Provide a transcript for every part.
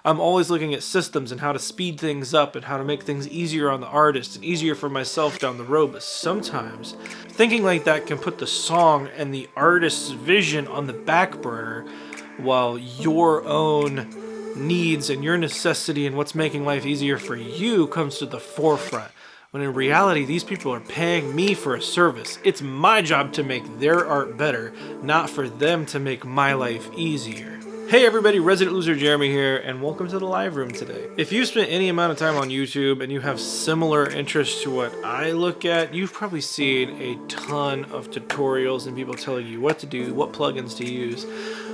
I'm always looking at systems and how to speed things up and how to make things easier on the artist and easier for myself down the road. But sometimes thinking like that can put the song and the artist's vision on the back burner while your own needs and your necessity and what's making life easier for you comes to the forefront. When in reality, these people are paying me for a service. It's my job to make their art better, not for them to make my life easier. Hey everybody, Resident Loser Jeremy here, and welcome to the live room today. If you've spent any amount of time on YouTube and you have similar interests to what I look at, you've probably seen a ton of tutorials and people telling you what to do, what plugins to use,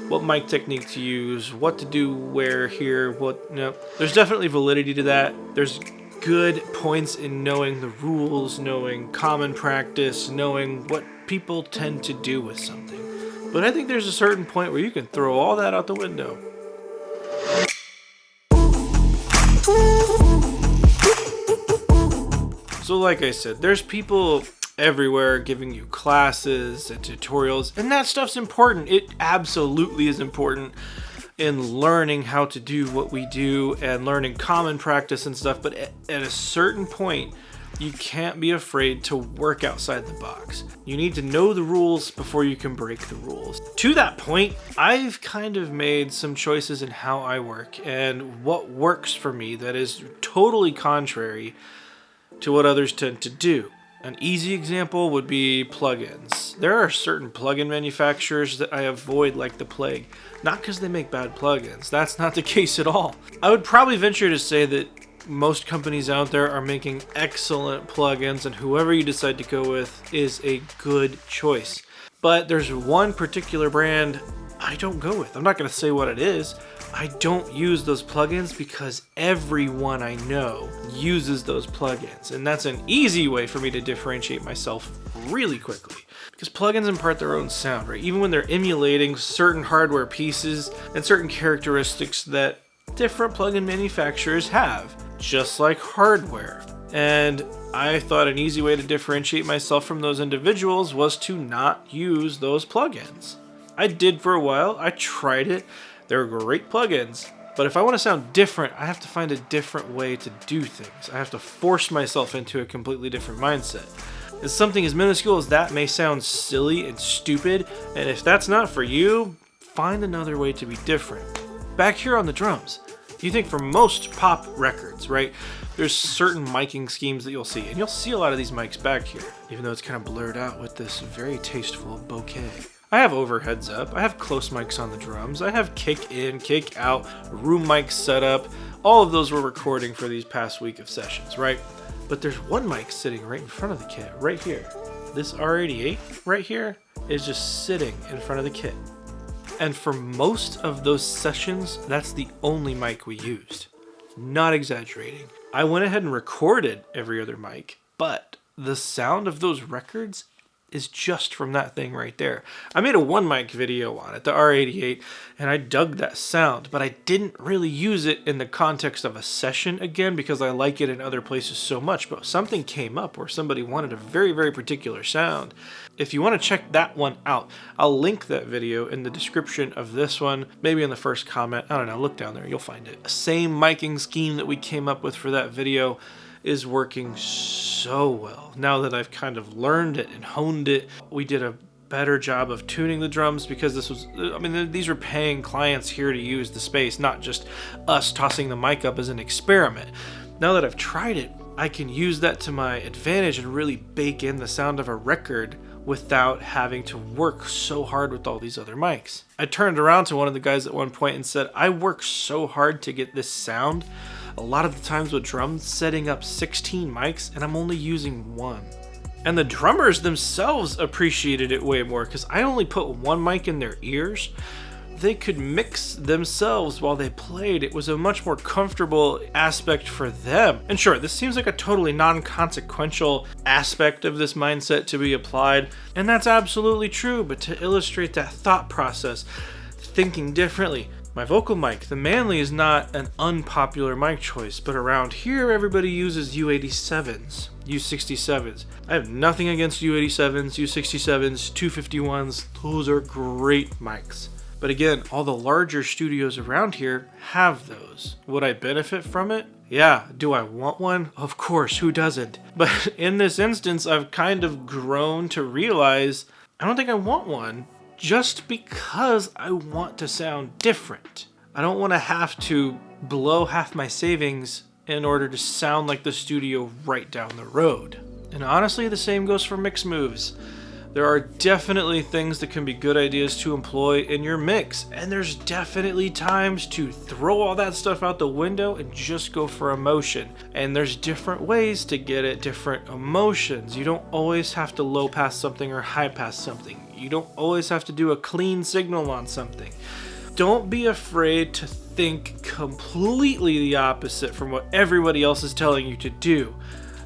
what mic technique to use, what to do where, here, what, no. There's definitely validity to that. There's good points in knowing the rules, knowing common practice, knowing what people tend to do with something. But I think there's a certain point where you can throw all that out the window. So like I said, there's people everywhere giving you classes and tutorials, and that stuff's important. It absolutely is important in learning how to do what we do and learning common practice and stuff, but at a certain point, you can't be afraid to work outside the box. You need to know the rules before you can break the rules. To that point, I've kind of made some choices in how I work and what works for me that is totally contrary to what others tend to do. An easy example would be plugins. There are certain plugin manufacturers that I avoid like the plague. Not because they make bad plugins. That's not the case at all. I would probably venture to say that most companies out there are making excellent plugins, and whoever you decide to go with is a good choice. But there's one particular brand I don't go with. I'm not going to say what it is. I don't use those plugins because everyone I know uses those plugins, and that's an easy way for me to differentiate myself really quickly. Because plugins impart their own sound, right? Even when they're emulating certain hardware pieces and certain characteristics that different plugin manufacturers have, just like hardware. And I thought an easy way to differentiate myself from those individuals was to not use those plugins. I did for a while. I tried it. They're great plugins. But if I want to sound different, I have to find a different way to do things. I have to force myself into a completely different mindset. And something as minuscule as that may sound silly and stupid, and if that's not for you, find another way to be different. Back here on the drums, you think for most pop records, right, there's certain miking schemes that you'll see, and you'll see a lot of these mics back here, even though it's kind of blurred out with this very tasteful bouquet. I have overheads up, I have close mics on the drums, I have kick in, kick out, room mics set up. All of those we're recording for these past week of sessions, right? But there's one mic sitting right in front of the kit, right here. This R88 right here is just sitting in front of the kit. And for most of those sessions, that's the only mic we used. Not exaggerating. I went ahead and recorded every other mic, but the sound of those records is just from that thing right there. I made a one mic video on it, the R88, and I dug that sound, but I didn't really use it in the context of a session again because I like it in other places so much, but something came up where somebody wanted a very, very particular sound. If you want to check that one out, I'll link that video in the description of this one, maybe in the first comment. I don't know, look down there, you'll find it. Same miking scheme that we came up with for that video is working so well. Now that I've kind of learned it and honed it, we did a better job of tuning the drums because this was, I mean, these were paying clients here to use the space, not just us tossing the mic up as an experiment. Now that I've tried it, I can use that to my advantage and really bake in the sound of a record without having to work so hard with all these other mics. I turned around to one of the guys at one point and said, I work so hard to get this sound. A lot of the times with drums, setting up 16 mics and I'm only using one. And the drummers themselves appreciated it way more because I only put one mic in their ears. They could mix themselves while they played. It was a much more comfortable aspect for them. And sure, this seems like a totally non-consequential aspect of this mindset to be applied, and that's absolutely true, but to illustrate that thought process, thinking differently, my vocal mic, the Manley, is not an unpopular mic choice, but around here everybody uses U87s, U67s. I have nothing against U87s, U67s, 251s, those are great mics. But But again, all the larger studios around here have those. Would I benefit from it? Yeah. Do I want one? Of course, who doesn't? But in this instance, I've kind of grown to realize I don't think I want one, just because I want to sound different. I don't want to have to blow half my savings in order to sound like the studio right down the road. And honestly, the same goes for mix moves. There are definitely things that can be good ideas to employ in your mix, and there's definitely times to throw all that stuff out the window and just go for emotion. And there's different ways to get at different emotions. You don't always have to low pass something or high pass something. You don't always have to do a clean signal on something. Don't be afraid to think completely the opposite from what everybody else is telling you to do.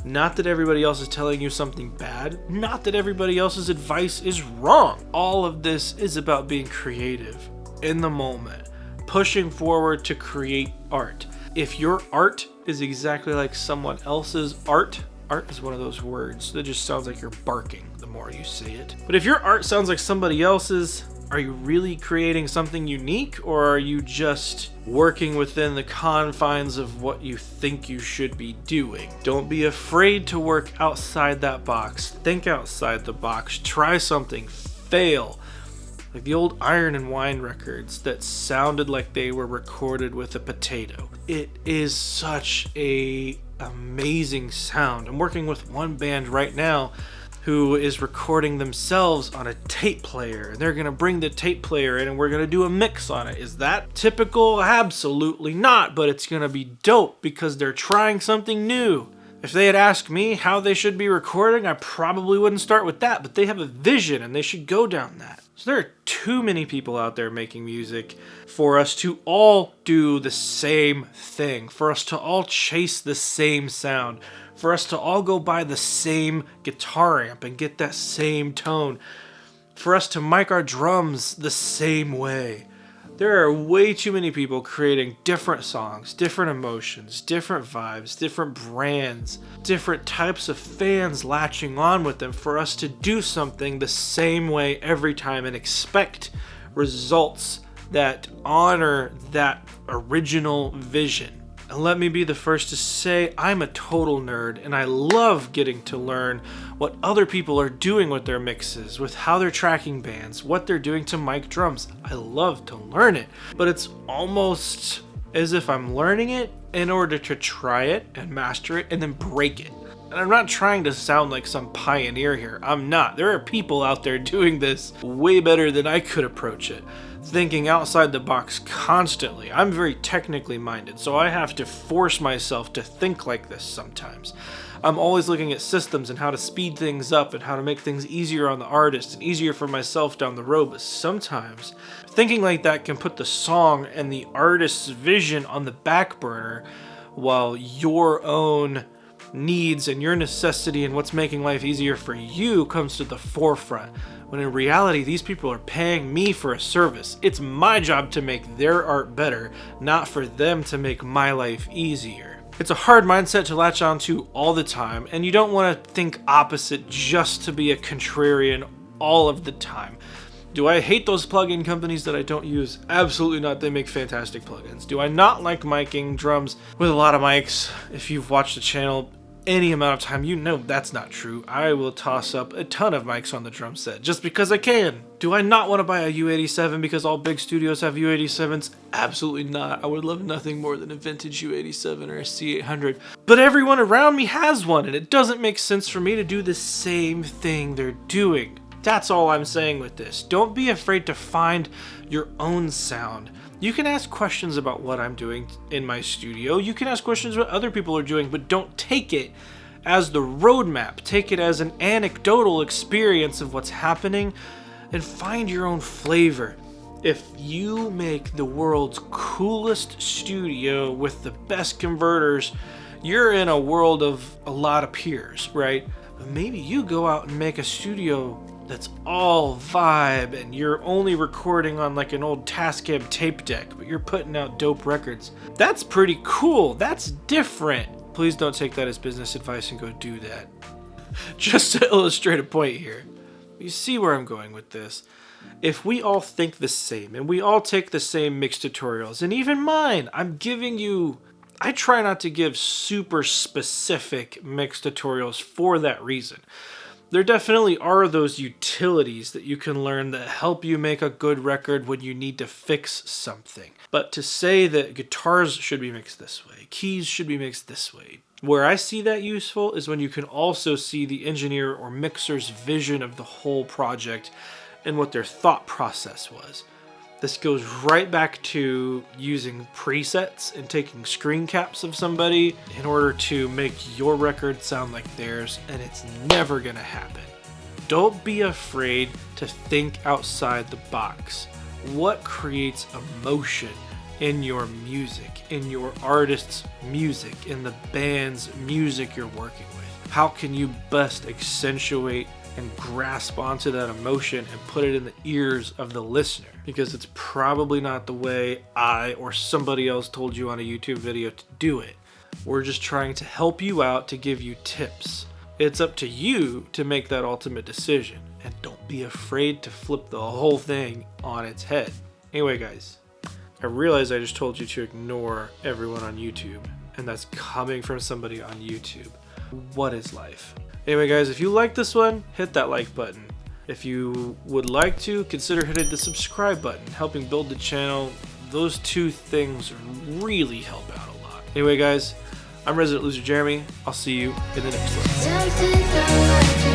Not that everybody else is telling you something bad. Not that everybody else's advice is wrong. All of this is about being creative in the moment, pushing forward to create art. If your art is exactly like someone else's art is one of those words that just sounds like you're barking the more you say it. But if your art sounds like somebody else's, are you really creating something unique, or are you just working within the confines of what you think you should be doing? Don't be afraid to work outside that box. Think outside the box. Try something. Fail. Like the old Iron and Wine records that sounded like they were recorded with a potato. It is such a amazing sound. I'm working with one band right now who is recording themselves on a tape player, and they're gonna bring the tape player in and we're gonna do a mix on it. Is that typical? Absolutely not, but it's gonna be dope because they're trying something new. If they had asked me how they should be recording, I probably wouldn't start with that, but they have a vision and they should go down that. So there are too many people out there making music for us to all do the same thing, for us to all chase the same sound, for us to all go buy the same guitar amp and get that same tone, for us to mic our drums the same way. There are way too many people creating different songs, different emotions, different vibes, different brands, different types of fans latching on with them for us to do something the same way every time and expect results that honor that original vision. And let me be the first to say I'm a total nerd and I love getting to learn what other people are doing with their mixes, with how they're tracking bands, what they're doing to mic drums. I love to learn it, but it's almost as if I'm learning it in order to try it and master it and then break it. And I'm not trying to sound like some pioneer here. I'm not. There are people out there doing this way better than I could approach it, thinking outside the box constantly. I'm very technically minded, so I have to force myself to think like this sometimes. I'm always looking at systems and how to speed things up and how to make things easier on the artist and easier for myself down the road, but sometimes thinking like that can put the song and the artist's vision on the back burner while your own needs and your necessity and what's making life easier for you comes to the forefront. When in reality, these people are paying me for a service. It's my job to make their art better, not for them to make my life easier. It's a hard mindset to latch onto all the time, and you don't want to think opposite just to be a contrarian all of the time. Do I hate those plugin companies that I don't use? Absolutely not. They make fantastic plugins. Do I not like miking drums with a lot of mics? If you've watched the channel any amount of time, you know that's not true. I will toss up a ton of mics on the drum set just because I can. Do I not want to buy a U87 because all big studios have U87s? Absolutely not. I would love nothing more than a vintage U87 or a C800. But everyone around me has one, and it doesn't make sense for me to do the same thing they're doing. That's all I'm saying with this. Don't be afraid to find your own sound. You can ask questions about what I'm doing in my studio. You can ask questions what other people are doing, but don't take it as the roadmap. Take it as an anecdotal experience of what's happening and find your own flavor. If you make the world's coolest studio with the best converters, you're in a world of a lot of peers, right? But maybe you go out and make a studio that's all vibe and you're only recording on like an old Tascam tape deck, but you're putting out dope records. That's pretty cool. That's different. Please don't take that as business advice and go do that. Just to illustrate a point here. You see where I'm going with this. If we all think the same and we all take the same mix tutorials, and even mine, I try not to give super specific mix tutorials for that reason. There definitely are those utilities that you can learn that help you make a good record when you need to fix something. But to say that guitars should be mixed this way, keys should be mixed this way, where I see that useful is when you can also see the engineer or mixer's vision of the whole project and what their thought process was. This goes right back to using presets and taking screen caps of somebody in order to make your record sound like theirs, and it's never gonna happen. Don't be afraid to think outside the box. What creates emotion in your music, in your artist's music, in the band's music you're working with? How can you best accentuate and grasp onto that emotion and put it in the ears of the listener? Because it's probably not the way I or somebody else told you on a YouTube video to do it. We're just trying to help you out, to give you tips. It's up to you to make that ultimate decision, and don't be afraid to flip the whole thing on its head. Anyway, guys, I realize I just told you to ignore everyone on YouTube, and that's coming from somebody on YouTube. What is life? Anyway, guys, if you like this one, hit that like button. If you would like to, consider hitting the subscribe button, helping build the channel. Those two things really help out a lot. Anyway, guys, I'm Resident Loser Jeremy. I'll see you in the next one.